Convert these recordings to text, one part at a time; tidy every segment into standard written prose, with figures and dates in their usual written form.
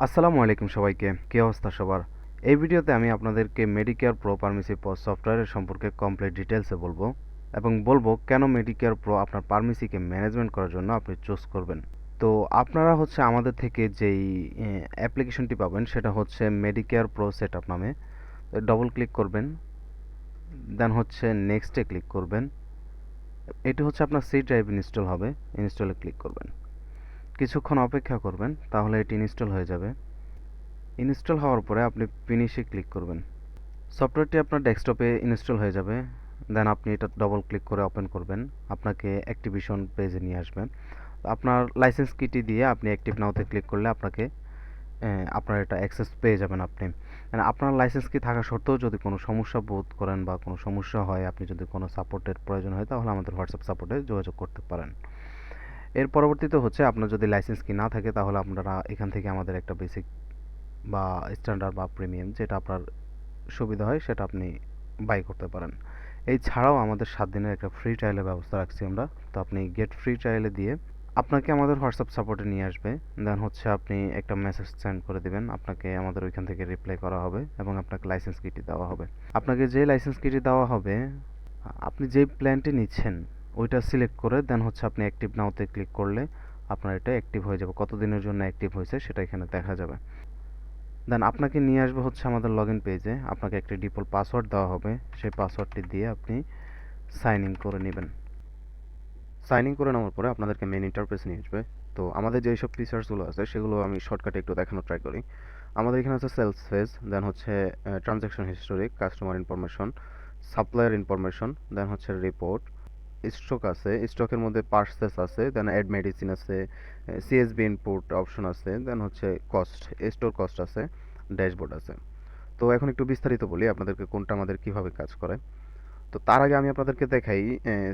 আসসালামু আলাইকুম সবাইকে। কি অবস্থা সবার? এই ভিডিওতে আমি আপনাদেরকে মেডিকেয়ার প্রো ফার্মেসি পজ সফটওয়্যারের সম্পর্কে কমপ্লিট ডিটেলসে বলবো এবং বলবো কেন মেডিকেয়ার প্রো আপনার ফার্মেসিকে ম্যানেজমেন্ট করার জন্য আপনি চুজ করবেন। তো আপনারা হচ্ছে আমাদের থেকে যেই অ্যাপ্লিকেশনটি পাবেন সেটা হচ্ছে মেডিকেয়ার প্রো সেটআপ নামে। ডবল ক্লিক করবেন, দেন হচ্ছে নেক্সটে ক্লিক করবেন। এটি হচ্ছে আপনার সি ড্রাইভ ইনস্টল হবে, ইনস্টলে ক্লিক করবেন। কিছুক্ষণ অপেক্ষা করবেন, তাহলে এটি ইনস্টল হয়ে যাবে। ইনস্টল হওয়ার পরে আপনি ফিনিশে ক্লিক করবেন। সফটওয়্যারটি আপনার ডেস্কটপে ইনস্টল হয়ে যাবে। দেন আপনি এটা ডবল ক্লিক করে ওপেন করবেন, আপনাকে অ্যাক্টিভেশন পেজে নিয়ে আসবে। আপনার লাইসেন্স কিটি দিয়ে আপনি অ্যাক্টিভ নাওতে ক্লিক করলে আপনার এটা অ্যাক্সেস পেয়ে যাবেন আপনি। মানে আপনার লাইসেন্স কি থাকা সত্ত্বেও যদি কোনো সমস্যা বোধ করেন বা কোনো সমস্যা হয়, আপনি যদি কোনো সাপোর্টের প্রয়োজন হয়, তাহলে আমাদের হোয়াটসঅ্যাপ সাপোর্টে যোগাযোগ করতে পারেন। এর পরবর্তীতে হচ্ছে আপনার যদি লাইসেন্স কি না থাকে, তাহলে আপনারা এখান থেকে আমাদের একটা বেসিক বা স্ট্যান্ডার্ড বা প্রিমিয়াম, যেটা আপনার সুবিধা হয় সেটা আপনি বাই করতে পারেন। এই ছাড়াও আমাদের 7 দিনের একটা ফ্রি ট্রায়ালের ব্যবস্থা রাখছি আমরা। তো আপনি গেট ফ্রি ট্রায়ালে দিয়ে আপনাকে আমাদের হোয়াটসঅ্যাপ সাপোর্টে নিয়ে আসবে। দেন হচ্ছে আপনি একটা মেসেজ সেন্ড করে দিবেন, আপনাকে আমাদের ওইখান থেকে রিপ্লাই করা হবে এবং আপনাকে লাইসেন্স কিটি দেওয়া হবে। আপনাকে যে লাইসেন্স কিটি দেওয়া হবে, আপনি যে প্ল্যানটি নিচ্ছেন ওইটা সিলেক্ট করে দেন হচ্ছে আপনি অ্যাক্টিভ নাওতে ক্লিক করলে আপনার এটা অ্যাক্টিভ হয়ে যাবে। কতদিনের জন্য অ্যাক্টিভ হয়েছে সেটা এখানে দেখা যাবে। দেন আপনাকে নিয়ে আসবে হচ্ছে আমাদের লগ ইন পেজে। আপনাকে একটি ডিফল্ট পাসওয়ার্ড দেওয়া হবে, সেই পাসওয়ার্ডটি দিয়ে আপনি সাইন ইন করে নেবেন। সাইন ইন করে নেওয়ার পরে আপনাদেরকে মেন ইন্টারফেস নিয়ে আসবে। তো আমাদের যেই সব ফিচার্সগুলো আছে সেগুলো আমি শর্টকাটে একটু দেখানোর ট্রাই করি। আমাদের এখানে আছে সেলস ফেজ, দেন হচ্ছে transaction history, customer information, supplier information, then হচ্ছে রিপোর্ট, স্টক আছে, স্টকের মধ্যে পার্সেস আছে, দেন অ্যাড মেডিসিন আছে, সিএসবি ইনপুট অপশন আছে, দেন হচ্ছে কস্ট, স্টোর কস্ট আছে, ড্যাশবোর্ড আছে। তো এখন একটু বিস্তারিত বলি আপনাদেরকে কোনটা আমাদের কিভাবে কাজ করে। তো তার আগে আমি আপনাদেরকে দেখাই,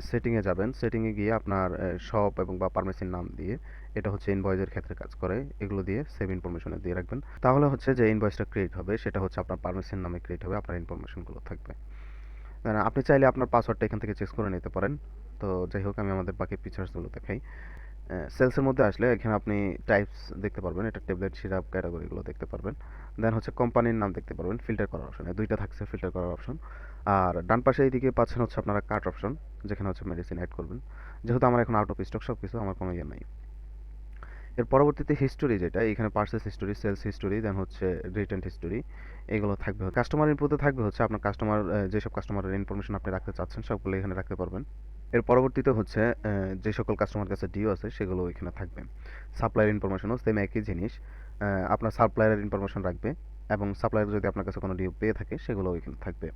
সেটিংয়ে যাবেন, সেটিংয়ে গিয়ে আপনার শপ এবং বা ফার্মেসির নাম দিয়ে, এটা হচ্ছে ইনভয়েসের ক্ষেত্রে কাজ করে, এগুলো দিয়ে সেভ ইনফরমেশনে দিয়ে রাখবেন। তাহলে হচ্ছে যে ইনভয়েসটা ক্রিয়েট হবে সেটা হচ্ছে আপনার ফার্মেসির নামে ক্রিয়েট হবে, আপনার ইনফরমেশনগুলো থাকবে। আপনি চাইলে আপনার পাসওয়ার্ডটা এখান থেকে চেঞ্জ করে নিতে পারেন। তো যাই হোক, আমি আমাদের বাকি ফিচার্সগুলো দেখাই। সেলসের মধ্যে আসলে এখানে আপনি টাইপস দেখতে পারবেন, এটা ট্যাবলেট, সিরাপ, ক্যাটাগরিগুলো দেখতে পারবেন। দেন হচ্ছে কোম্পানির নাম দেখতে পারবেন, ফিল্টার করার অপশন, দুইটা থাকছে ফিল্টার করার অপশন। আর ডান পাশে এইদিকে পাচ্ছেন হচ্ছে আপনারা কার্ট অপশন, যেখানে হচ্ছে মেডিসিন অ্যাড করবেন। যেহেতু আমার এখন আউট অফ স্টক সব কিছু, আমার কোনো ইয়ে নাই। এর পরবর্তীতে হিস্টোরি, যেটা এখানে পার্সেস হিস্টোরি, সেলস হিস্টোরি, দেন হচ্ছে রিটার্ন হিস্টোরি, এগুলো থাকবে। কাস্টমার ইনপুটে থাকবে হচ্ছে আপনার কাস্টমার, যেসব কাস্টমারের ইনফরমেশন আপনি রাখতে চাচ্ছেন সবগুলো এখানে রাখতে পারবেন। এর পরবর্তীতে হচ্ছে যে সকল কাস্টমার কাছে ডিও আছে সেগুলো এখানে থাকবে। সাপ্লায়ার ইনফরমেশনও সেম একই জিনিস, আপনার সাপ্লায়ারের ইনফরমেশন রাখবে এবং সাপ্লায়ার যদি আপনার কাছে কোনো ডিও পেয়ে থাকে সেগুলো এখানে থাকবে।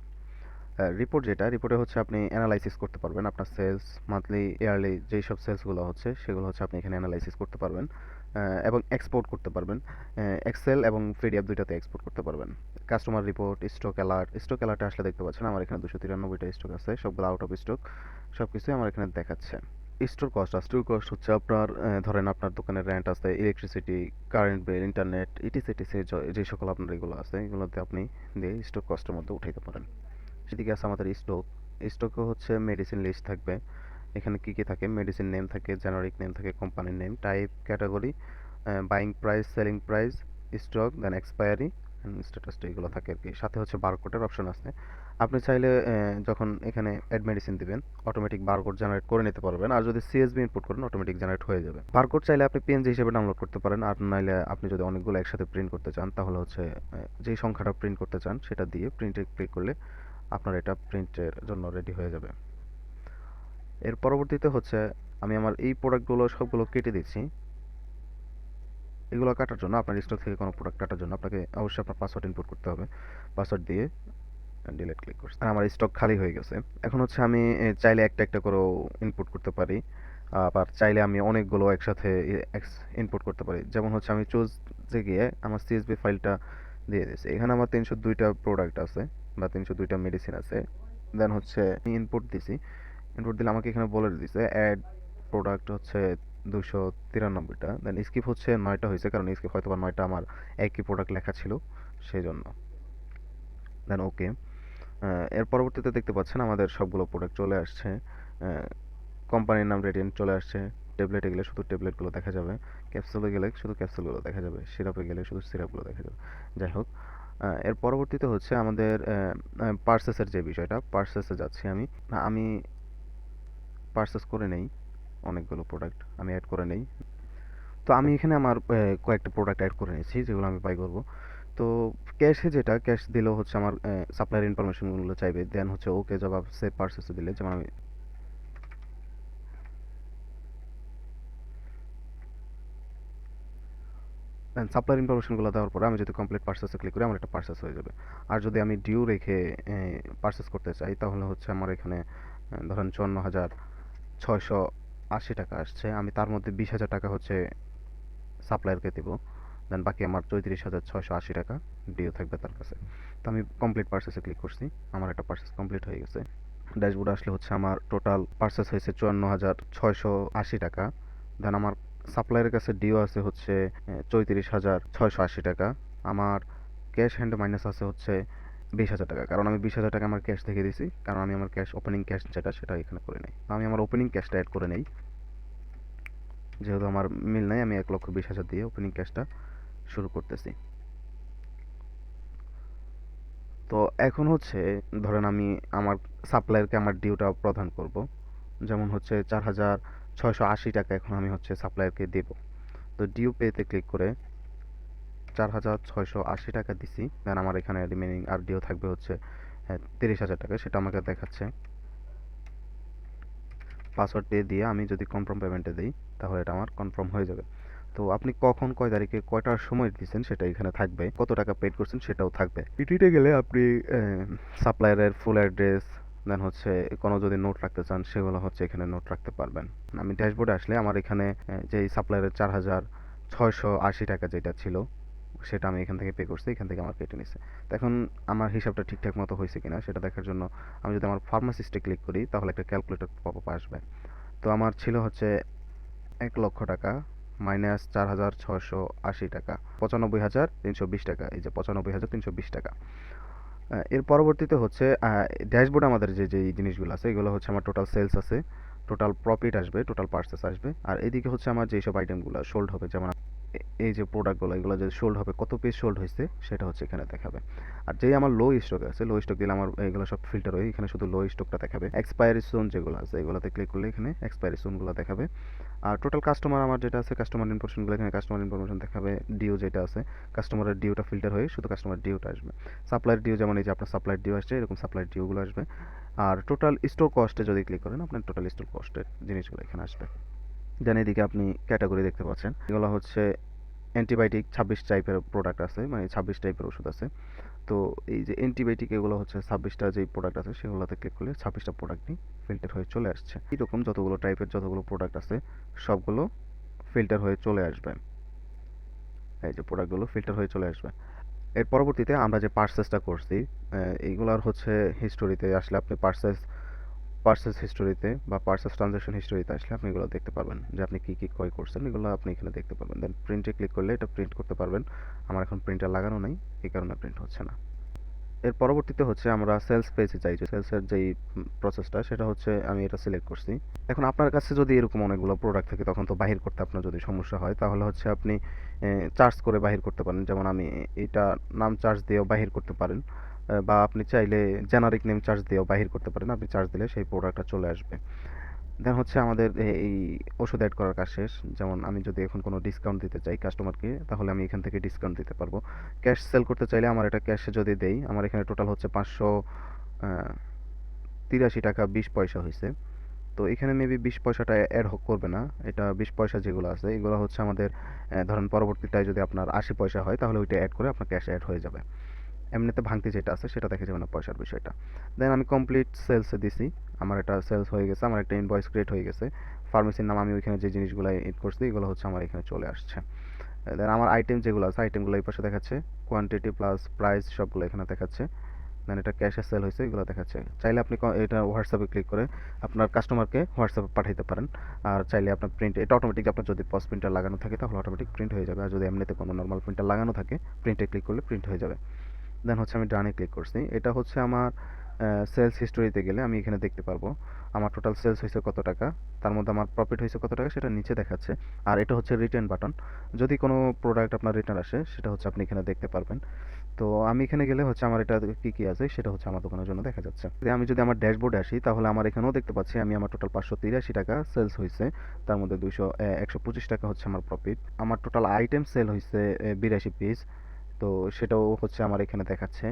রিপোর্ট, যেটা রিপোর্টে হচ্ছে আপনি অ্যানালাইসিস করতে পারবেন আপনার সেলস, মান্থলি, ইয়ারলি যেই সব সেলসগুলো হচ্ছে সেগুলো হচ্ছে আপনি এখানে অ্যানালাইসিস করতে পারবেন এবং এক্সপোর্ট করতে পারবেন। এক্সেল এবং পিডিএফ দুইটাতে এক্সপোর্ট করতে পারবেন। কাস্টমার রিপোর্ট, স্টক অ্যালার্টে আসলে দেখতে পাচ্ছেন আমার এখানে 293টা স্টক আছে, সবগুলো আউট অফ স্টক, সব কিছুই আমার এখানে দেখাচ্ছে। স্টোর কস্ট হচ্ছে আপনার, ধরেন আপনার দোকানের রেন্ট আছে, electricity, current bill, internet, etc etc, যে সকল আপনার এগুলো আছে এগুলোতে আপনি দিয়ে স্টোর কস্টের মধ্যে উঠাইতে পারেন। সেদিকে আছে আমাদের স্টক। স্টকে হচ্ছে মেডিসিন লিস্ট থাকবে, এখানে কি কি থাকে, মেডিসিন নেম থাকে, জেনারিক নেম থাকে, কোম্পানির name, type, category, buying price, selling price, stock, then expiry, স্ট্যাটাসটা এগুলো থাকে আর কি। সাথে হচ্ছে বারকোডের অপশন আছে। আপনি চাইলে যখন এখানে অ্যাড মেডিসিন দিবেন অটোমেটিক বারকোড জেনারেট করে নিতে পারবেন, আর যদি সিএসবি ইনপুট করেন অটোমেটিক জেনারেট হয়ে যাবে। বারকোড চাইলে আপনি পিএনজি হিসেবে ডাউনলোড করতে পারেন, আর নাইলে আপনি যদি অনেকগুলো একসাথে প্রিন্ট করতে চান তাহলে হচ্ছে যেই সংখ্যাটা প্রিন্ট করতে চান সেটা দিয়ে প্রিন্টে ক্লিক করলে আপনার এটা প্রিন্টের জন্য রেডি হয়ে যাবে। এর পরবর্তীতে হচ্ছে আমি আমার এই প্রোডাক্টগুলো সবগুলো কেটে দিচ্ছি। এগুলো কাটার জন্য, আপনার স্টক থেকে কোনো প্রোডাক্ট কাটার জন্য আপনাকে অবশ্যই আপনার পাসওয়ার্ড ইনপুট করতে হবে। পাসওয়ার্ড দিয়ে ডিলিট ক্লিক করছি, আর আমার স্টক খালি হয়ে গেছে। এখন হচ্ছে আমি চাইলে একটা একটা করে ইনপুট করতে পারি, আবার চাইলে আমি অনেকগুলো একসাথে ইনপুট করতে পারি। যেমন হচ্ছে আমি চুজে গিয়ে আমার সিএসবি ফাইলটা দিয়ে দিয়েছি, এখানে আমার 302টা প্রোডাক্ট আছে বা 302টা মেডিসিন আছে। দেন হচ্ছে ইনপুট দিছি, ইনপুট দিলে আমাকে এখানে বলে দিছে অ্যাড প্রোডাক্ট হচ্ছে 293টা, দেন স্কিপ হচ্ছে 9টা হয়েছে, কারণ স্কিপ হয়তো বা 9টা আমার একই প্রোডাক্ট লেখা ছিল সেই জন্য। দেন ওকে। এর পরবর্তীতে দেখতে পাচ্ছেন আমাদের সবগুলো প্রোডাক্ট চলে আসছে, কোম্পানির নাম রেডিয়েন্ট চলে আসছে, ট্যাবলেটে গেলে শুধু ট্যাবলেটগুলো দেখা যাবে, ক্যাপসুলে গেলে শুধু ক্যাপসুলগুলো দেখা যাবে, সিরাপে গেলে শুধু সিরাপগুলো দেখা যাবে। যাই হোক, এর পরবর্তীতে হচ্ছে আমাদের পার্সেসের যে বিষয়টা, পার্সেসে যাচ্ছি আমি পার্সেস করে নেই অনেকগুলো প্রোডাক্ট আমি অ্যাড করে নেই। তো আমি এখানে আমার কয়েকটা প্রোডাক্ট অ্যাড করে নিয়েছি যেগুলো আমি বাই করব। তো ক্যাশে যেটা ক্যাশ দিলেও হচ্ছে আমার সাপ্লায়ার ইনফরমেশনগুলো চাইবে, দেন হচ্ছে ওকে জবাব সেভ পার্সেসে দিলে, যেমন আমি সাপ্লায়ার ইনফরমেশনগুলো দেওয়ার পরে আমি যদি কমপ্লিট পার্সেসে ক্লিক করি আমার একটা পার্সেস হয়ে যাবে। আর যদি আমি ডিউ রেখে পার্সেস করতে চাই তাহলে হচ্ছে আমার এখানে ধরেন 54,680 টাকা আসছে, আমি তার মধ্যে 20,000 টাকা হচ্ছে সাপ্লায়ারকে দেবো, দেন বাকি আমার 34,680 টাকা ডিউ থাকবে তার কাছে। তো আমি কমপ্লিট পার্সেসে ক্লিক করছি, আমার একটা পার্সেস কমপ্লিট হয়ে গেছে। ড্যাশবোর্ডে আসলে হচ্ছে আমার টোটাল পার্সেস হয়েছে 54,680 টাকা। দেন আমার সাপ্লায়ারের কাছে ডিও আছে হচ্ছে 34,680 টাকা। আমার ক্যাশ হ্যান্ড মাইনাস আছে হচ্ছে 20,000 টাকা, কারণ আমি 20,000 টাকা আমার ক্যাশ থেকে দিছি, কারণ আমি আমার ক্যাশ ওপেনিং ক্যাশ যেটা সেটা এখানে করে নেই। তো আমি আমার ওপেনিং ক্যাশটা অ্যাড করে নেই, যেহেতু আমার মিল নাই আমি 1,20,000 দিয়ে ওপেনিং ক্যাশটা শুরু করতেছি। তো এখন হচ্ছে ধরেন আমি আমার সাপ্লায়ারকে আমার ডিউটা প্রদান করব, যেমন হচ্ছে 4,680 টাকা এখন আমি হচ্ছে সাপ্লায়ারকে দেব। তো ডিউ পেতে ক্লিক করে 4,680 টাকা দিছি, দেন আমার এখানে রিমেনিং আর ডিউ থাকবে হচ্ছে 30,000 টাকা, সেটা আমাকে দেখাচ্ছে। পাসওয়ার্ড দিয়ে আমি যদি কনফার্ম পেমেন্টে দিই তাহলে এটা আমার কনফার্ম হয়ে যাবে। তো আপনি কখন কয় তারিখে কয়টার সময় দিচ্ছেন সেটা এখানে থাকবে, কত টাকা পেড করছেন সেটাও থাকবে। পিটিতে গেলে আপনি সাপ্লায়ারের ফুল অ্যাড্রেস, দেন হচ্ছে কোনো যদি নোট রাখতে চান সেগুলো হচ্ছে এখানে নোট রাখতে পারবেন। আমি ড্যাশবোর্ডে আসলে আমার এখানে যেই সাপ্লায়ারের 4,680 টাকা যেটা ছিল সেটা আমি এখান থেকে পে করছি, এখান থেকে আমার কেটে নিছে। তো এখন আমার হিসাবটা ঠিকঠাক মতো হয়েছে কিনা সেটা দেখার জন্য আমি যদি আমার ফার্মাসিস্টে ক্লিক করি তাহলে একটা ক্যালকুলেটর পপ আপ আসবে। তো আমার ছিল হচ্ছে 1,00,000 টাকা মাইনাস 4,680 টাকা, 95,320 টাকা, এই যে 95,320 টাকা। এর পরবর্তীতে হচ্ছে ড্যাশবোর্ডে আমাদের যে জিনিসগুলো আছে এগুলো হচ্ছে আমার টোটাল সেলস আছে, টোটাল প্রফিট আসবে, টোটাল পার্সেস আসবে, আর এদিকে হচ্ছে আমার যেসব আইটেমগুলো সোল্ড হবে, যেমন এই যে প্রোডাক্টগুলো এগুলো যে সোল্ড হবে, কত পিস সোল্ড হয়েছে সেটা হচ্ছে এখানে দেখাবে। আর যেই আমার লো স্টক আছে, লো স্টক দিলে আমার এগুলো সব ফিল্টার হয়ে এখানে শুধু লো স্টকটা দেখাবে। এক্সপায়ারি সোন যেগুলো আছে এগুলোতে ক্লিক করলে এখানে এক্সপায়ারি সোনগুলো দেখাবে। আর টোটাল কাস্টমার আমার যেটা আছে কাস্টমার ইনফরমেশনগুলো এখানে কাস্টমার ইনফরমেশন দেখাবে। ডিও যেটা আছে কাস্টমারের ডিওটা ফিল্টার হয়ে শুধু কাস্টমার ডিওটা আসবে। সাপ্লাইয়ের ডিও যেমন এই যে আপনার সাপ্লাইয়ের ডিও আসছে এরকম সাপ্লাইয়ের ডিওগুলো আসবে। আর টোটাল স্টোর কস্টে যদি ক্লিক করেন আপনার টোটাল স্টোর কস্টের জিনিসগুলো এখানে আসবে। দেন এদিকে আপনি ক্যাটাগরি দেখতে পাচ্ছেন, এগুলো হচ্ছে অ্যান্টিবায়োটিক 26 টাইপের প্রোডাক্ট আছে, মানে 26 টাইপের ওষুধ আছে। তো এই যে অ্যান্টিবায়োটিক এগুলো হচ্ছে 26টা যেই প্রোডাক্ট আছে সেগুলোতে ক্লিক করলে 26টা প্রোডাক্টই ফিল্টার হয়ে চলে আসছে। এরকম যতগুলো টাইপের যতগুলো প্রোডাক্ট আছে সবগুলো ফিল্টার হয়ে চলে আসবে, এই যে প্রোডাক্টগুলো ফিল্টার হয়ে চলে আসবে। এর পরবর্তীতে আমরা যে পার্সেসটা করছি এইগুলার হচ্ছে হিস্টোরিতে আসলে আপনি পার্সেস হিস্টোরিতে বা পার্সেস ট্রানজাকশন হিস্টোরিতে আসলে আপনি এগুলো দেখতে পারবেন যে আপনি কী কী ক্রয় করছেন, এগুলো আপনি এখানে দেখতে পারবেন। দেন প্রিন্টে ক্লিক করলে এটা প্রিন্ট করতে পারবেন। আমার এখন প্রিন্টার লাগানো নাই এই কারণে প্রিন্ট হচ্ছে না। এর পরবর্তীতে হচ্ছে আমরা সেলস পেজে যাই, যে সেলসের যেই প্রসেসটা সেটা হচ্ছে আমি এটা সিলেক্ট করছি। এখন আপনার কাছে যদি এরকম অনেকগুলো প্রোডাক্ট থাকে তখন তো বাহির করতে আপনার যদি সমস্যা হয় তাহলে হচ্ছে আপনি চার্জ করে বাহির করতে পারেন, যেমন আমি এটা নাম চার্জ দিয়েও বাহির করতে পারেন, বা আপনি চাইলে জেনারিক নেম চার্জ দিয়েও বাহির করতে পারেন, আপনি চার্জ দিলে সেই প্রোডাক্টটা চলে আসবে। দেন হচ্ছে আমাদের এই ওষুধ অ্যাড করার কাজ শেষ। যেমন আমি যদি এখন কোনো ডিসকাউন্ট দিতে চাই কাস্টমারকে তাহলে আমি এখান থেকে ডিসকাউন্ট দিতে পারবো। ক্যাশ সেল করতে চাইলে আমার এটা ক্যাশে যদি দেই আমার এখানে টোটাল হচ্ছে 583 টাকা 20 পয়সা হয়েছে। তো এখানে মেবি 20 পয়সাটা অ্যাড করবে না, এটা 20 পয়সা যেগুলো আছে এগুলো হচ্ছে আমাদের ধরেন পরবর্তীটায় যদি আপনার 80 পয়সা হয় তাহলে ওইটা অ্যাড করে আপনার ক্যাশে অ্যাড হয়ে যাবে। এমনিতে ভাঙতি যেটা আছে সেটা দেখা যাবে না পয়সার বিষয়টা। দেন আমি কমপ্লিট সেলসে দিছি, আমার এটা সেলস হয়ে গেছে, আমার একটা ইনভয়েস ক্রিয়েট হয়ে গেছে। ফার্মেসির নাম আমি ওইখানে যে জিনিসগুলো এড করছি এগুলো হচ্ছে আমার এখানে চলে আসছে। দেন আমার আইটেম যেগুলো আছে আইটেমগুলো এই পাশে দেখাচ্ছে, কোয়ান্টিটি প্লাস প্রাইস সবগুলো এখানে দেখাচ্ছে। দেন এটা ক্যাশে সেল হয়েছে এগুলো দেখাচ্ছে। চাইলে আপনি এটা হোয়াটসঅ্যাপে ক্লিক করে আপনার কাস্টমারকে হোয়াটসঅ্যাপে পাঠাইতে পারেন। আর চাইলে আপনার প্রিন্ট এটা অটোমেটিক আপনার যদি পজ প্রিন্টার লাগানো থাকে তাহলে অটোমেটিক প্রিন্ট হয়ে যাবে, আর যদি এমনিতে কোনো নর্মাল প্রিন্টার লাগানো থাকে প্রিন্টে ক্লিক করলে প্রিন্ট হয়ে যাবে। দেন হচ্ছে আমি ডানে ক্লিক করছি, এটা হচ্ছে আমার সেলস হিস্টোরিতে গেলে আমি এখানে দেখতে পারবো আমার টোটাল সেলস হয়েছে কত টাকা, তার মধ্যে আমার প্রফিট হয়েছে কত টাকা সেটা নিচে দেখাচ্ছে। আর এটা হচ্ছে রিটার্ন বাটন, যদি কোনো প্রোডাক্ট আপনার রিটার্ন আসে সেটা হচ্ছে আপনি এখানে দেখতে পারবেন। তো আমি এখানে গেলে হচ্ছে আমার এটা কী কী আছে সেটা হচ্ছে আমার দোকানের জন্য দেখা যাচ্ছে। আমি যদি আমার ড্যাশবোর্ডে আসি তাহলে আমার এখানেও দেখতে পাচ্ছি আমি আমার টোটাল 583 টাকা সেলস হয়েছে, তার মধ্যে 125 টাকা হচ্ছে আমার প্রফিট। আমার টোটাল আইটেম সেল হয়েছে 82 পিস, তো সেটাও হচ্ছে আমার এখানে দেখাচ্ছে।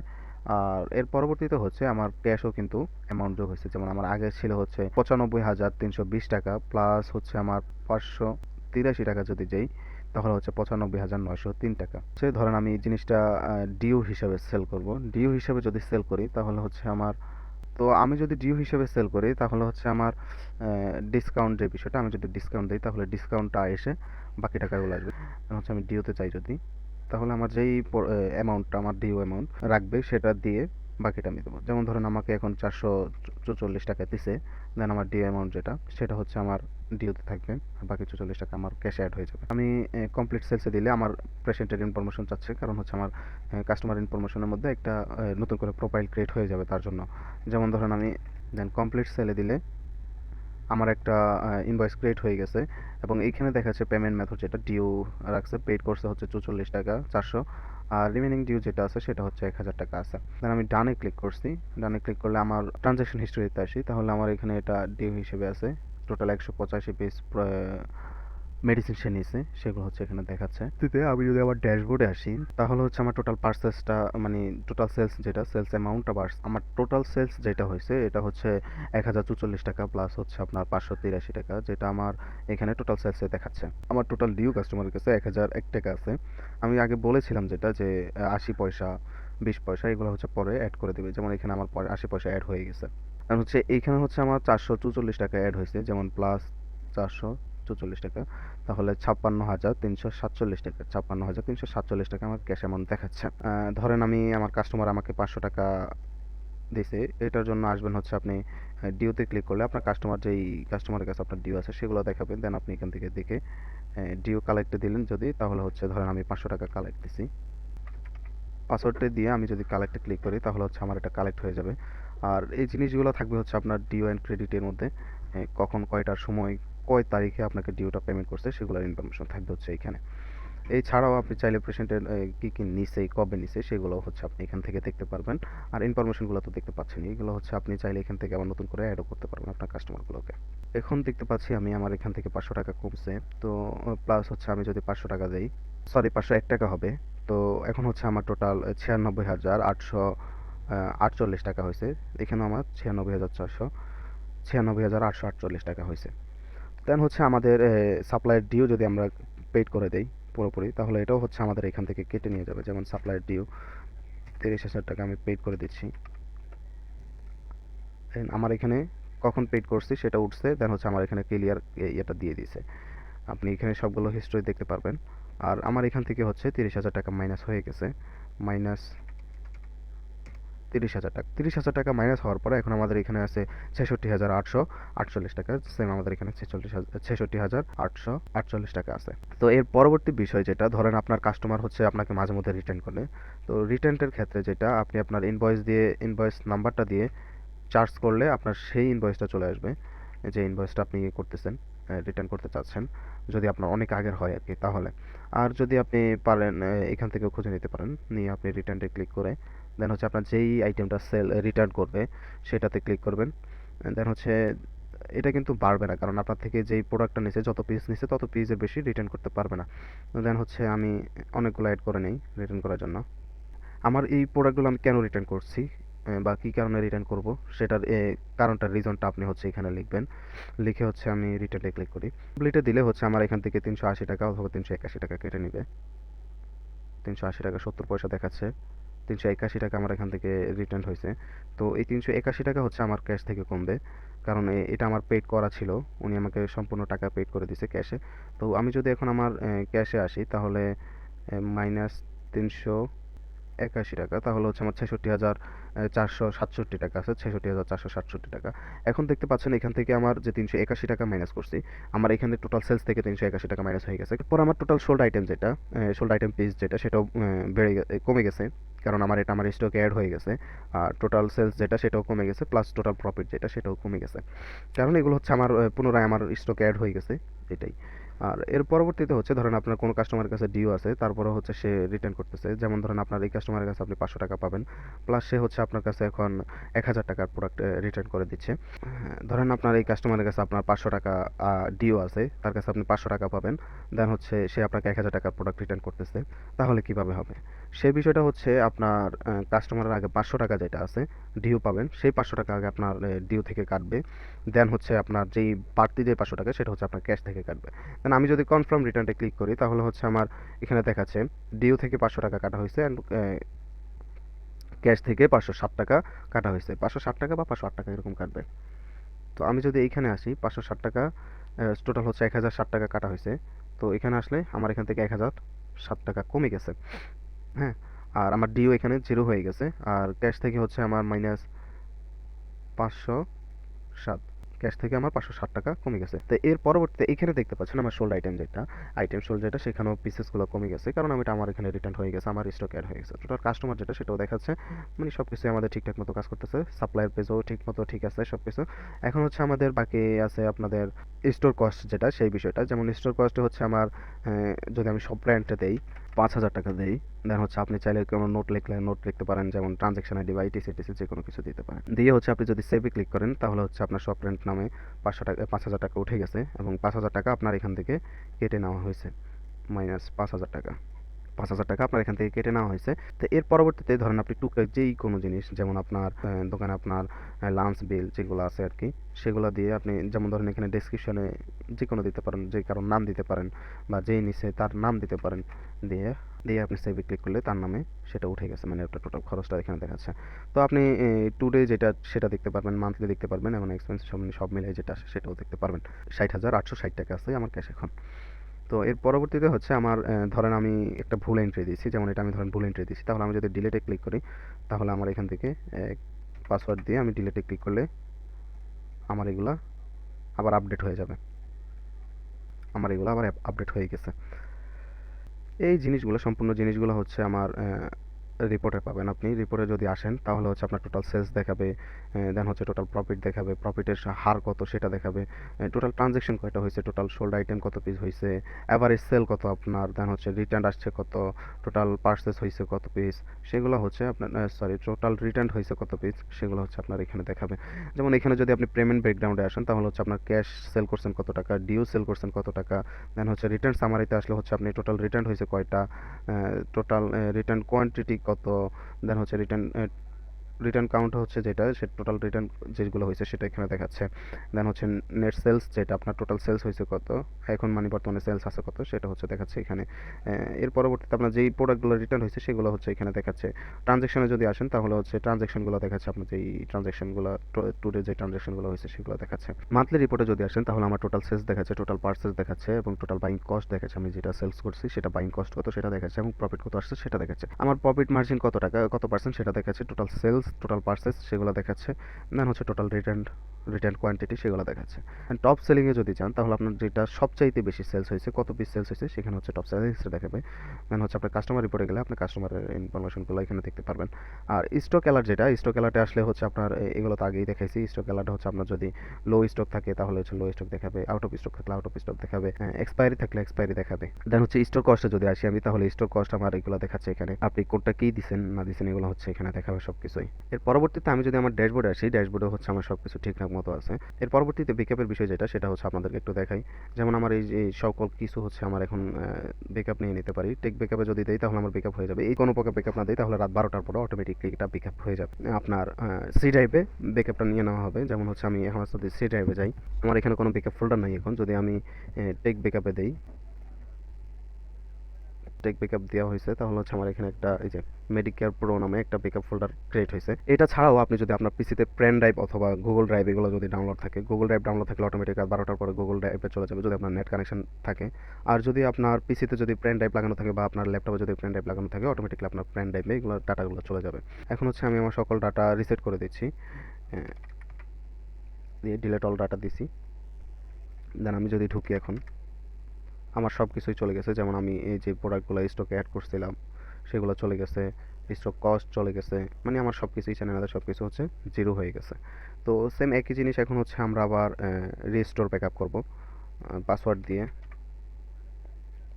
আর এর পরবর্তীতে হচ্ছে আমার ক্যাশও কিন্তু অ্যামাউন্ট যোগ হয়েছে, যেমন আমার আগে ছিল হচ্ছে 95,320 টাকা প্লাস হচ্ছে আমার 583 টাকা যদি যেই তাহলে হচ্ছে 95,903 টাকা। সে ধরেন আমি এই জিনিসটা ডিউ হিসাবে সেল করব, ডিউ হিসাবে যদি সেল করি তাহলে হচ্ছে আমার, তো আমি যদি ডিউ হিসেবে সেল করি তাহলে হচ্ছে আমার ডিসকাউন্ট যে বিষয়টা, আমি যদি ডিসকাউন্ট দিই তাহলে ডিসকাউন্টটা এসে বাকি টাকাগুলো আসবে। কারণ হচ্ছে আমি ডিউতে চাই যদি, তাহলে আমার যেই অ্যামাউন্টটা আমার ডিউ অ্যামাউন্ট রাখবে সেটা দিয়ে বাকিটা আমি দেবো। যেমন ধরুন আমাকে এখন 444 টাকা দিছে, দেন আমার ডিউ অ্যামাউন্ট যেটা সেটা হচ্ছে আমার ডিউতে থাকবে, আর বাকি 44 টাকা আমার ক্যাশে অ্যাড হয়ে যাবে। আমি কমপ্লিট সেলসে দিলে আমার পেশেন্টের ইনফরমেশন চাচ্ছে, কারণ হচ্ছে আমার কাস্টমার ইনফরমেশনের মধ্যে একটা নতুন করে প্রোফাইল ক্রিয়েট হয়ে যাবে তার জন্য। যেমন ধরেন আমি দেন কমপ্লিট সেলে দিলে আমার একটা ইনভয়েস ক্রিয়েট হয়ে গেছে, এবং এইখানে দেখাচ্ছে পেমেন্ট মেথড যেটা ডিউ রাখছে, পেড করছে হচ্ছে 44 টাকা 400, আর রিমেনিং ডিউ যেটা আছে সেটা হচ্ছে 1,000 টাকা আছে। দেন আমি ডানে ক্লিক করছি, ডানে ক্লিক করলে আমার ট্রানজ্যাকশন হিস্ট্রিতে আসি, তাহলে আমার এখানে এটা ডিউ হিসেবে আছে টোটাল 185 পিস মেডিসিন সে নিয়েছে, সেগুলো হচ্ছে এখানে দেখাচ্ছে। আমি যদি আমার ড্যাশবোর্ডে আসি তাহলে হচ্ছে আমার টোটাল পার্সেসটা মানে টোটাল সেলস যেটা সেলস অ্যামাউন্টটা বাড়ছে, আমার টোটাল সেলস যেটা হয়েছে এটা হচ্ছে 1,044 টাকা প্লাস হচ্ছে আপনার 583 টাকা, যেটা আমার এখানে টোটাল সেলসে দেখাচ্ছে। আমার টোটাল ডিউ কাস্টমারের কাছে 1,001 টাকা আছে। আমি আগে বলেছিলাম যেটা যে 80 পয়সা 20 পয়সা এগুলো হচ্ছে পরে অ্যাড করে দেবে, যেমন এখানে আমার 80 পয়সা অ্যাড হয়ে গেছে। আর হচ্ছে এইখানে হচ্ছে আমার 444 টাকা অ্যাড হয়েছে, যেমন প্লাস 444 টাকা, তাহলে 56,347 টাকা, 56,347 টাকা আমার ক্যাশ অ্যামাউন্ট দেখাচ্ছে। ধরেন আমি আমার কাস্টমার আমাকে 500 টাকা দিছে, এটার জন্য আসবেন হচ্ছে আপনি ডিউতে ক্লিক করলে আপনার কাস্টমার যেই কাস্টমারের কাছে আপনার ডিউ আছে সেগুলো দেখাবেন, দেন আপনি এখান থেকে দেখে ডিউ কালেক্টে দিলেন যদি, তাহলে হচ্ছে ধরেন আমি 500 টাকা কালেক্ট দিছি, পাসওয়ার্ডটা দিয়ে আমি যদি কালেক্টে ক্লিক করি তাহলে হচ্ছে আমার এটা কালেক্ট হয়ে যাবে। আর এই জিনিসগুলো থাকবে হচ্ছে আপনার ডিউ অ্যান্ড ক্রেডিটের মধ্যে, কখন কয়টার সময় কয় তারিখে আপনাকে ডিউটা পেমেন্ট করছে সেগুলোর ইনফরমেশন থাকবে হচ্ছে এইখানে। এছাড়াও আপনি চাইলে পেশেন্টের কী কী নিছে কবে নিছে সেগুলো হচ্ছে আপনি এখান থেকে দেখতে পারবেন। আর ইনফরমেশনগুলো তো দেখতে পাচ্ছেন, এগুলো হচ্ছে আপনি চাইলে এখান থেকে আবার নতুন করে অ্যাডও করতে পারবেন আপনার কাস্টমারগুলোকে। এখন দেখতে পাচ্ছি আমি আমার এখান থেকে 500 টাকা কমছে, তো প্লাস হচ্ছে আমি যদি 500 টাকা দেই, সরি 501 টাকা হবে, তো এখন হচ্ছে আমার টোটাল 96,848 টাকা হয়েছে। এখানেও আমার 96,848 টাকা হয়েছে। দেন হচ্ছে আমাদের সাপ্লাইয়ের ডিউ যদি আমরা পেইড করে দেই পুরোপুরি, তাহলে এটাও হচ্ছে আমাদের এখান থেকে কেটে নিয়ে যাবে। যেমন সাপ্লাইয়ের ডিউ 30,000 টাকা আমি পেইড করে দিচ্ছি, আমার এখানে কখন পেইড করছি সেটা উঠছে, দেন হচ্ছে আমার এখানে ক্লিয়ার ইয়েটা দিয়ে দিয়েছে, আপনি এখানে সবগুলো হিস্ট্রি দেখতে পারবেন। আর আমার এখান থেকে হচ্ছে 30,000 টাকা মাইনাস হয়ে গেছে, মাইনাস 30,000 টাকা, 30,000 টাকা মাইনাস হওয়ার পরে এখন আমাদের এখানে আছে 66,848 টাকা, সেম আমাদের এখানে 66,848 টাকা আছে। তো এর পরবর্তী বিষয় যেটা, ধরেন আপনার কাস্টমার হচ্ছে আপনাকে মাঝে মধ্যে রিটার্ন করে, তো রিটার্নের ক্ষেত্রে যেটা আপনি আপনার ইনভয়েস নাম্বারটা দিয়ে চার্জ করলে আপনার সেই ইনভয়েসটা চলে আসবে, যে ইনভয়েসটা আপনি করতেছেন রিটার্ন করতে চাচ্ছেন, যদি আপনার অনেক আগের হয় আর কি তাহলে। আর যদি আপনি পারেন এখান থেকে খুঁজে নিতে পারেন, নিয়ে আপনি রিটার্নে ক্লিক করে দেন হচ্ছে আপনার যেই আইটেমটা রিটার্ন করবে সেটাতে ক্লিক করবেন। দেন হচ্ছে এটা কিন্তু বাড়বে না, কারণ আপনার থেকে যেই প্রোডাক্টটা নিছে যত পিস নিছে তত পিসের বেশি রিটার্ন করতে পারবে না। দেন হচ্ছে আমি অনেকগুলো অ্যাড করে নেই রিটার্ন করার জন্য। আমার এই প্রোডাক্টগুলো আমি কেন রিটার্ন করছি বা কী কারণে রিটার্ন করব সেটার কারণটার রিজনটা আপনি হচ্ছে এখানে লিখবেন, লিখে হচ্ছে আমি রিটার্নে ক্লিক করি। কমপ্লিটে দিলে হচ্ছে আমার এখান থেকে 380 টাকা অথবা 381 টাকা কেটে নেবে। 380 টাকা 70 পয়সা দেখাচ্ছে, 381 টাকা আমার এখান থেকে রিটার্ন হয়েছে। তো এই 381 টাকা হচ্ছে আমার ক্যাশ থেকে কমবে, কারণ এটা আমার পেইড করা ছিল, উনি আমাকে সম্পূর্ণ টাকা পেইড করে দিছে ক্যাশে। তো আমি যদি এখন আমার ক্যাশে আসি তাহলে -381 টাকা, তাহলে হচ্ছে আমার 66,467 টাকা আছে, 66,467 টাকা। এখন দেখতে পাচ্ছেন এখান থেকে আমার যে 381 টাকা মাইনাস করছি, আমার এখানে টোটাল সেলস থেকে 381 টাকা মাইনাস হয়ে গেছে। এরপর আমার টোটাল সোল্ড আইটেম যেটা সোল্ড আইটেম পিস যেটা সেটাও কমে গেছে, কারণ আমার এটা আমার স্টকে অ্যাড হয়ে গেছে। আর টোটাল সেলস যেটা সেটাও কমে গেছে, প্লাস টোটাল প্রফিট যেটা সেটাও কমে গেছে, কারণ এগুলো হচ্ছে আমার পুনরায় আমার স্টকে অ্যাড হয়ে গেছে, এটাই। আর এর পরবর্তীতে হচ্ছে ধরেন আপনার কোনো কাস্টমারের কাছে ডিউ আছে, তারপরে হচ্ছে সে রিটার্ন করতেছে, যেমন ধরেন আপনার এই কাস্টমারের কাছে আপনি 500 টাকা পাবেন, প্লাস সে হচ্ছে আপনার কাছে এখন 1000 টাকার প্রোডাক্ট রিটার্ন করে দিচ্ছে। ধরেন আপনার এই কাস্টমারের কাছে আপনার 500 টাকা ডিউ আছে, তার কাছে আপনি 500 টাকা পাবেন, দেন হচ্ছে সে আপনাকে 1000 টাকার প্রোডাক্ট রিটার্ন করতেছে, তাহলে কিভাবে হবে? সেই বিষয়টা হচ্ছে আপনার কাস্টমারের আগে 500 টাকা যেটা আছে ডিউ পাবেন, সেই 500 টাকা আগে আপনার ডিউ থেকে কাটবে, দেন হচ্ছে আপনার যেই বাড়তি যে 500 টাকা সেটা হচ্ছে আপনার ক্যাশ থেকে কাটবে। দেন আমি যদি কনফার্ম রিটার্নটা ক্লিক করি তাহলে হচ্ছে আমার এখানে দেখাচ্ছে ডিউ থেকে 500 টাকা কাটা হয়েছে, অ্যান্ড ক্যাশ থেকে 560 টাকা কাটা হয়েছে, 560 টাকা বা 508 টাকা এরকম কাটবে। তো আমি যদি এইখানে আসি, 560 টাকা টোটাল হচ্ছে 1060 টাকা কাটা হয়েছে, তো এখানে আসলে আমার এখান থেকে 1007 টাকা কমে গেছে। হ্যাঁ, আর আমার ডিও এখানে জিরো হয়ে গেছে, আর ক্যাশ থেকে হচ্ছে আমার মাইনাস 507, ক্যাশ থেকে আমার 560 টাকা কমে গেছে। তো এর পরবর্তীতে এখানে দেখতে পাচ্ছেন আমার সোল্ড আইটেম যেটা, আইটেম সোল্ড যেটা, সেখানেও পিসেসগুলো কমে গেছে, কারণ আমি এটা আমার এখানে রিটার্ন হয়ে গেছে, আমার স্টক অ্যাড হয়ে গেছে। টোটাল কাস্টমার যেটা সেটাও দেখাচ্ছে, মানে সব কিছুই আমাদের ঠিকঠাক মতো কাজ করতেছে, সাপ্লায়ার পেজও ঠিক মতো ঠিক আছে সব কিছু। এখন হচ্ছে আমাদের বাকি আছে আপনাদের স্টোর কস্ট যেটা, সেই বিষয়টা, যেমন স্টোর কস্টে হচ্ছে আমার যদি আমি সব ব্র্যান্ডটা দেই 5,000 টাকা দেই, দেন হচ্ছে আপনি চাইলে কোনো নোট লিখলে নোট লিখতে পারেন, যেমন ট্রানজ্যাকশন আইডি বা ইটিসি টিসি যে কোনো কিছু দিতে পারেন, দিয়ে হচ্ছে আপনি যদি সেভে ক্লিক করেন তাহলে হচ্ছে আপনার সব ব্র্যান্ড নামে 500 টাকা 5,000 টাকা উঠে গেছে, এবং 5,000 টাকা আপনার এখান থেকে কেটে নেওয়া হয়েছে, মাইনাস 5,000 টাকা, 5,000 টাকা আপনার এখান থেকে কেটে নেওয়া হয়েছে। তো এর পরবর্তীতে ধরেন আপনি টুকটাক যেই কোনো জিনিস, যেমন আপনার দোকানে আপনার লাঞ্চ বিল যেগুলো আছে আর কি, সেগুলো দিয়ে আপনি, যেমন ধরেন এখানে ডেসক্রিপশনে যে কোনো দিতে পারেন, যে কারোর নাম দিতে পারেন, বা যেই নিচে তার নাম দিতে পারেন, দিয়ে দিয়ে আপনি সেভে ক্লিক করলে তার নামে সেটা উঠে গেছে, মানে আপনার টোটাল খরচটা এখানে দেখাচ্ছে। তো আপনি টুডে যেটা সেটা দেখতে পারবেন, মান্থলি দেখতে পারবেন, এবং এক্সপেন্স সব মিলিয়ে যেটা আসে সেটাও দেখতে পারবেন। 60,860 টাকা আছে আমার ক্যাশ এখন। তো এর পরবর্তীতে হচ্ছে আমার ধরেন আমি একটা ভুল এন্ট্রি দিয়েছি, যেমন এটা আমি ধরেন ভুল এন্ট্রি দিয়েছি, তাহলে আমি যদি ডিলেটে ক্লিক করি তাহলে আমার এখান থেকে পাসওয়ার্ড দিয়ে আমি ডিলেটে ক্লিক করলে আমার এগুলা আবার আপডেট হয়ে যাবে, আমার এগুলো আবার আপডেট হয়ে গেছে। এই জিনিসগুলো, সম্পূর্ণ জিনিসগুলো হচ্ছে আমার রিপোর্টে পাবেন। আপনি রিপোর্টে যদি আসেন তাহলে হচ্ছে আপনার টোটাল সেলস দেখাবে, দেন হচ্ছে টোটাল প্রফিট দেখাবে, প্রফিটের হার কত সেটা দেখাবে, টোটাল ট্রানজ্যাকশন কয়টা হয়েছে, টোটাল সোল্ড আইটেম কত পিস হয়েছে, অ্যাভারেজ সেল কত আপনার, দেন হচ্ছে রিটার্ন আসছে কত, টোটাল পার্সেস হয়েছে কত পিস, সেগুলো হচ্ছে আপনার সরি টোটাল রিটার্ন হয়েছে কত পিস, সেগুলো হচ্ছে আপনার এখানে দেখাবে। যেমন এখানে যদি আপনি পেমেন্ট ব্রেকডাউনে আসেন তাহলে হচ্ছে আপনার ক্যাশ সেল করছেন কত টাকা, ডিউ সেল করছেন কত টাকা, দেন হচ্ছে রিটার্ন সামারিতে আসলে হচ্ছে আপনি টোটাল রিটার্ন হয়েছে কয়টা, টোটাল রিটার্ন কোয়ান্টিটি কত, দেন হচ্ছে রিটার্ন রিটার্ন কাউন্ট হচ্ছে যেটা, সে টোটাল রিটার্ন যেগুলো হয়েছে সেটা এখানে দেখাচ্ছে, দেন হচ্ছে নেট সেলস যেটা আপনার টোটাল সেলস হয়েছে কত, এখন মানে বর্তমানে সেলস আছে কত সেটা হচ্ছে দেখাচ্ছে এখানে। এর পরবর্তীতে আপনার যেই প্রোডাক্টগুলো রিটার্ন হয়েছে সেগুলো হচ্ছে এখানে দেখাচ্ছে। ট্রানজ্যাকশনে যদি আসেন তাহলে হচ্ছে ট্রানজ্যাকশনগুলো দেখাচ্ছে, আপনার যেই ট্রানজ্যাকশনগুলো টুডে যে ট্রানজ্যাকশনগুলো হয়েছে সেগুলো দেখাচ্ছে। মান্থলি রিপোর্টে যদি আসেন তাহলে আমার টোটাল সেলস দেখাচ্ছে, টোটাল পার্সেস দেখাচ্ছে, এবং টোটাল বাইং কস্ট দেখাচ্ছে, আমি যেটা সেলস করছি সেটা বাইং কস্ট কত সেটা দেখাচ্ছে, এবং প্রফিট কত আসছে সেটা দেখাচ্ছে, আমার প্রফিট মার্জিন কত টাকা কত পার্সেন্ট সেটা দেখাচ্ছে, টোটাল সেলস টোটাল পার্সেস সেগুলো দেখাচ্ছে, দেন হচ্ছে টোটাল রিটার্ন কোয়ান্টিটি সেগুলো দেখাচ্ছে। অ্যান্ড টপ সেলিংয়ে যদি চান তাহলে আপনার যেটা সবচাইতে বেশি সেলস হয়েছে, কত পিস সেলস হয়েছে, সেখানে হচ্ছে টপ সেলিংসটা দেখাবে। দেন হচ্ছে আপনার কাস্টমার রিপোর্টে গেলে আপনি কাস্টমারের ইনফরমেশনগুলো এখানে দেখতে পারবেন। আর স্টক অ্যালার্ট যেটা, স্টক অ্যালার্টে আসলে হচ্ছে আপনার এগুলো তো আগেই দেখাইছি, স্টক অ্যালার্ট হচ্ছে আপনার যদি লো স্টক থাকে তাহলে হচ্ছে লো স্টক দেখাবে, আউট অফ স্টক থাকলে আউট অফ স্টক দেখাবে, এক্সপায়ারি থাকলে এক্সপায়ারি দেখাবে। দেন হচ্ছে স্টোর কস্টে যদি আসি আমি, তাহলে স্টোর কস্ট আমার এগুলো দেখাচ্ছে এখানে, আপনি কোডটা কি দিচ্ছেন না দিচ্ছেন এগুলো হচ্ছে এখানে দেখাবে সব কিছুই। এর পরবর্তীতে আমি যদি আমার ড্যাশবোর্ডে আসি, ড্যাশবোর্ডে হচ্ছে আমার সব কিছু ঠিকঠাক মতো আছে। এর পরবর্তীতে ব্যাকআপের বিষয় যেটা, সেটা হচ্ছে আপনাদেরকে একটু দেখাই, যেমন আমার এই যে সকল কিছু হচ্ছে আমার এখন ব্যাকআপ নিয়ে নিতে পারি। টেক ব্যাকআপে যদি দেই তাহলে আমার ব্যাকআপ হয়ে যাবে, এই কোনো প্রকার ব্যাকআপ না দেই তাহলে রাত 12টার পরে অটোমেটিকলি এটা ব্যাকআপ হয়ে যাবে। আপনার সি ড্রাইভে ব্যাকআপটা নিয়ে নেওয়া হবে, যেমন হচ্ছে আমি এখন যদি সি ড্রাইভে যাই, আমার এখানে কোনো ব্যাকআপ ফোল্ডার নাই এখন, যদি আমি টেক ব্যাকআপে দেই, টেক ব্যাকআপ দেওয়া হয়েছে তাহলে হচ্ছে আমার এখানে একটা এই যে মেডিকেয়ার প্রো নামে একটা ব্যাকআপ ফোল্ডার ক্রিয়েট হয়েছে। এটা ছাড়াও আপনি যদি আপনার পিসিতে পেন ড্রাইভ অথবা গুগল ড্রাইভ এগুলো যদি ডাউনলোড থাকে, গুগল ড্রাইভ ডাউনলোড থাকলে অটোমেটিক রাত 12টার পরে গুগল ড্রাইভে চলে যাবে যদি আপনার নেট কানেকশন থাকে। আর যদি আপনার পিসিতে যদি পেন ড্রাইভ লাগানো থাকে বা আপনার ল্যাপটপে যদি পেন ড্রাইভ লাগানো থাকে, অটোমেটিকলি আপনার পেন ড্রাইভে এগুলো ডাটাগুলো চলে যাবে। এখন হচ্ছে আমি আমার সকল ডাটা রিসেট করে দিচ্ছি, দিয়ে ডিলেট অল ডাটা দিছি। দেন আমি যদি ঢুকি এখন, আমার সব কিছুই চলে গেছে, যেমন আমি এই যে প্রোডাক্টগুলো স্টকে অ্যাড করছিলাম সেগুলো চলে গেছে, স্টক কস্ট চলে গেছে, মানে আমার সব কিছুই চ্যানেলের সব কিছু হচ্ছে জিরো হয়ে গেছে। তো সেম একই জিনিস এখন হচ্ছে আমরা আবার রিস্টোর ব্যাকআপ করব পাসওয়ার্ড দিয়ে।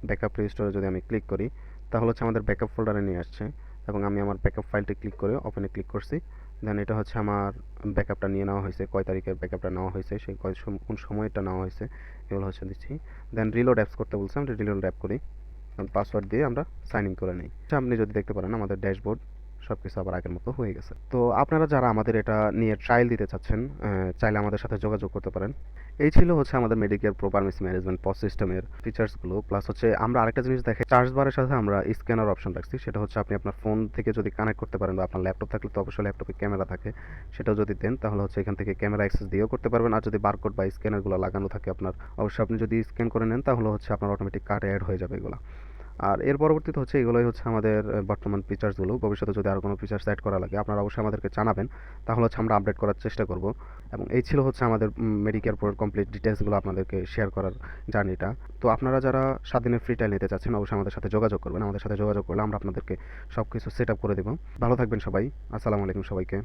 ব্যাকআপ রিস্টোরে যদি আমি ক্লিক করি তাহলে হচ্ছে আমাদের ব্যাকআপ ফোল্ডারে নিয়ে আসছে, এবং আমি আমার ব্যাকআপ ফাইলটি ক্লিক করে ওপেনে ক্লিক করছি। দেন এটা হচ্ছে আমার ব্যাকআপটা নিয়ে নেওয়া হয়েছে, কয় তারিখের ব্যাকআপটা নেওয়া হয়েছে, সেই কোন সময়টা নেওয়া হয়েছে, এগুলো হচ্ছে দিচ্ছি। দেন রিলোড অ্যাপস করতে বলছে, আমরা রিলোড অ্যাপ করি, পাসওয়ার্ড দিয়ে আমরা সাইন ইন করে নিই। আপনি যদি দেখতে পারেন আমাদের ড্যাশবোর্ড সব কিছু আবার আগের মতো হয়ে গেছে। তো আপনারা যারা আমাদের এটা নিয়ে ট্রায়াল দিতে চাচ্ছেন, চাইলে আমাদের সাথে যোগাযোগ করতে পারেন। এই ছিল হচ্ছে আমাদের মেডিকেয়ার প্রো ফার্মেসি ম্যানেজমেন্ট পস সিস্টেমের ফিচার্সগুলো। প্লাস হচ্ছে আমরা আরেকটা জিনিস দেখে, চার্জ বারের সাথে আমরা স্ক্যানার অপশন রাখছি। সেটা হচ্ছে আপনি আপনার ফোন থেকে যদি কানেক্ট করতে পারেন, বা আপনার ল্যাপটপ থাকলে তো অবশ্যই ল্যাপটপে ক্যামেরা থাকে, সেটাও যদি দেন তাহলে হচ্ছে এখান থেকে ক্যামেরা অ্যাক্সেস দিয়েও করতে পারবেন। আর যদি বারকোড বা স্ক্যানারগুলো লাগানো থাকে আপনার, অবশ্যই আপনি যদি স্ক্যান করে নেন তাহলে হচ্ছে আপনার অটোমেটিক কার্ডে অ্যাড হয়ে যাবে এগুলো। আর এর পরবর্তীতে হচ্ছে এগুলোই হচ্ছে আমাদের বর্তমান ফিচার্সগুলো। ভবিষ্যতে যদি আরও কোনো ফিচার্স অ্যাড করা লাগে আপনারা অবশ্যই আমাদেরকে জানাবেন, তাহলে হচ্ছে আমরা আপডেট করার চেষ্টা করব। এবং এই ছিল হচ্ছে আমাদের মেডিকেয়ার প্রোর কমপ্লিট ডিটেলসগুলো আপনাদেরকে শেয়ার করার জার্নিটা। তো আপনারা যারা 7 দিনের ফ্রি ট্রায়াল নিতে চাচ্ছেন অবশ্যই আমাদের সাথে যোগাযোগ করবেন। আমাদের সাথে যোগাযোগ করলে আমরা আপনাদেরকে সব কিছু সেট আপ করে দেবো। ভালো থাকবেন সবাই। আসসালামু আলাইকুম সবাইকে।